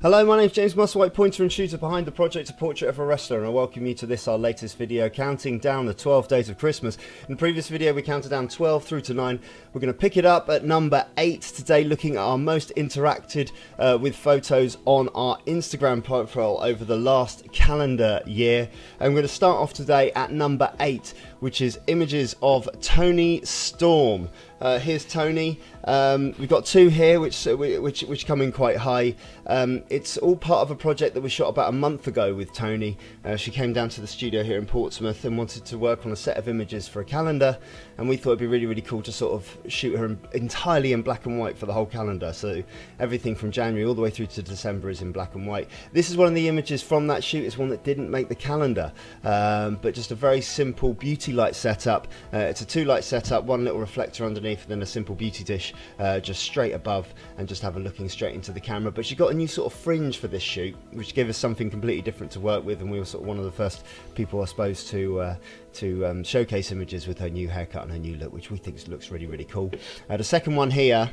Hello, my name's James Musselwhite, pointer and shooter behind the project A Portrait of a Wrestler, and I welcome you to this, our latest video, counting down the 12 days of Christmas. In the previous video we counted down 12 through to 9. We're going to pick it up at number 8 today, looking at our most interacted with photos on our Instagram profile over the last calendar year. And we're going to start off today at number 8, which is images of Toni Storm. Here's Toni. We've got two here which come in quite high. It's all part of a project that was shot about a month ago with Toni. She came down to the studio here in Portsmouth and wanted to work on a set of images for a calendar, and we thought it'd be really cool to sort of shoot her entirely in black and white for the whole calendar. So everything from January all the way through to December is in black and white. This is one of the images from that shoot. It's one that didn't make the calendar, but just a very simple beauty light setup. It's a 2-light setup, one little reflector underneath and then a simple beauty dish just straight above, and just have her looking straight into the camera. But she got a new sort of fringe for this shoot, which gave us something completely different to work with, and we were sort of one of the first people, I suppose, to showcase images with her new haircut and her new look, which we think looks really cool. The second one here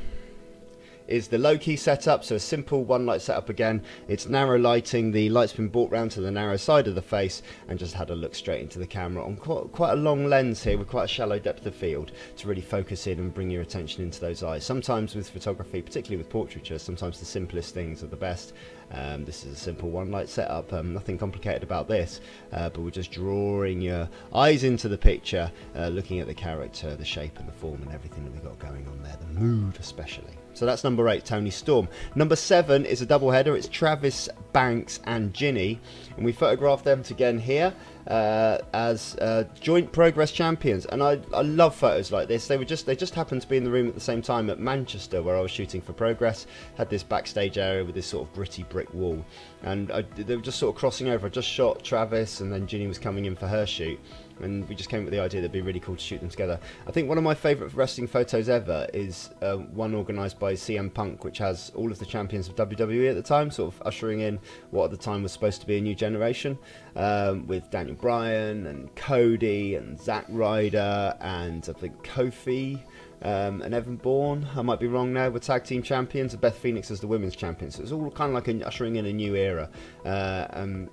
is the low-key setup, so a simple 1-light setup again. It's narrow lighting, the light's been brought round to the narrow side of the face and just had a look straight into the camera on quite a long lens here with quite a shallow depth of field to really focus in and bring your attention into those eyes. Sometimes with photography, particularly with portraiture, sometimes the simplest things are the best. This is a simple 1-light setup, nothing complicated about this, but we're just drawing your eyes into the picture, looking at the character, the shape and the form and everything that we've got going on there, the mood especially. So that's number 8, Toni Storm. Number 7 is a double header. It's Travis Banks and Ginny, and we photographed them again here as joint Progress champions. And I love photos like this. They just happened to be in the room at the same time at Manchester, where I was shooting for Progress. Had this backstage area with this sort of gritty brick wall, and they were just sort of crossing over. I just shot Travis, and then Ginny was coming in for her shoot, and we just came up with the idea that it'd be really cool to shoot them together. I think one of my favourite wrestling photos ever is one organised by CM Punk, which has all of the champions of WWE at the time, sort of ushering in what at the time was supposed to be a new generation, with Daniel Bryan and Cody and Zack Ryder and I think Kofi and Evan Bourne, I might be wrong now, were tag team champions, and Beth Phoenix as the women's champion. So it was all kind of like ushering in a new era, and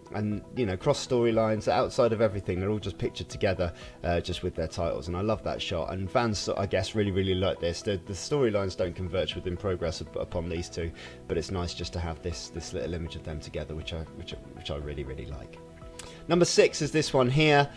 you know, cross storylines outside of everything, they're all just pictured together, just with their titles, and I love that shot. And fans, I guess, really like this. The storylines don't converge within Progress upon these two, but it's nice just to have this little image of them together, which I really like. Number 6 is this one here,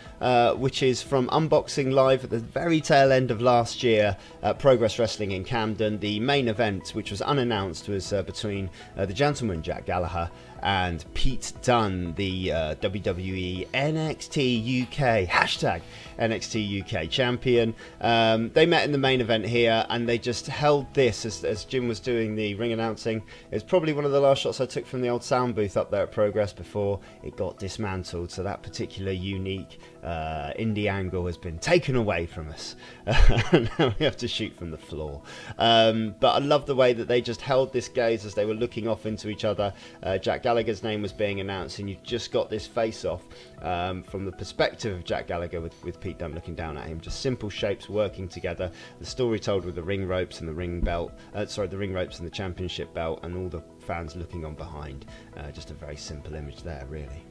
which is from Unboxing Live at the very tail end of last year, Progress Wrestling in Camden. The main event, which was unannounced, was between the gentleman Jack Gallagher and Pete Dunne, the WWE NXT UK, hashtag NXT UK champion. They met in the main event here, and they just held this as Jim was doing the ring announcing. It's probably one of the last shots I took from the old sound booth up there at Progress before it got dismantled, so that particular unique indie angle has been taken away from us. Now we have to shoot from the floor. But I love the way that they just held this gaze as they were looking off into each other. Jack Gallagher's name was being announced, and you've just got this face-off from the perspective of Jack Gallagher with Pete Dunne looking down at him. Just simple shapes working together. The story told with the ring ropes and the ring belt. The ring ropes and the championship belt, and all the fans looking on behind. Just a very simple image there, really.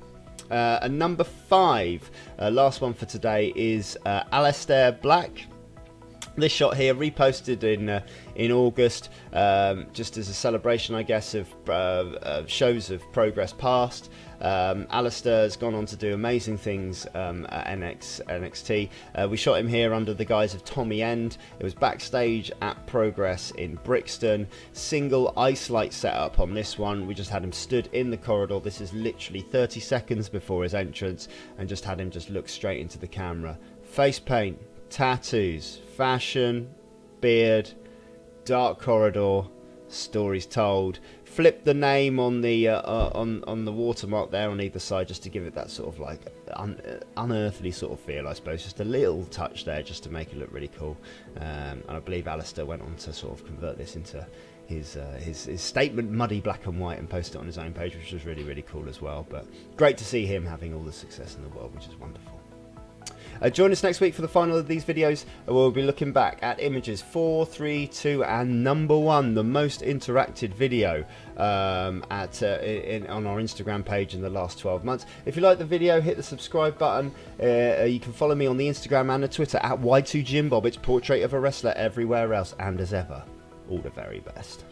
And number 5, last one for today, is Alastair Black. This shot here, reposted in August, just as a celebration, I guess, of shows of Progress past. Aleister's gone on to do amazing things at NXT. We shot him here under the guise of Tommy End. It was backstage at Progress in Brixton. Single ice light setup on this one. We just had him stood in the corridor. This is literally 30 seconds before his entrance, and just had him just look straight into the camera. Face paint, tattoos, fashion, beard, dark corridor, stories told. Flip the name on the watermark there on either side, just to give it that sort of like unearthly sort of feel, I suppose. Just a little touch there, just to make it look really cool. And I believe Aleister went on to sort of convert this into his statement, muddy black and white, and post it on his own page, which was really cool as well. But great to see him having all the success in the world, which is wonderful. Join us next week for the final of these videos, where we'll be looking back at images 4, 3, 2 and number 1, the most interacted video on our Instagram page in the last 12 months. If you like the video, hit the subscribe button. You can follow me on the Instagram and the Twitter at Y2JimBob. It's Portrait of a Wrestler everywhere else, and as ever, all the very best.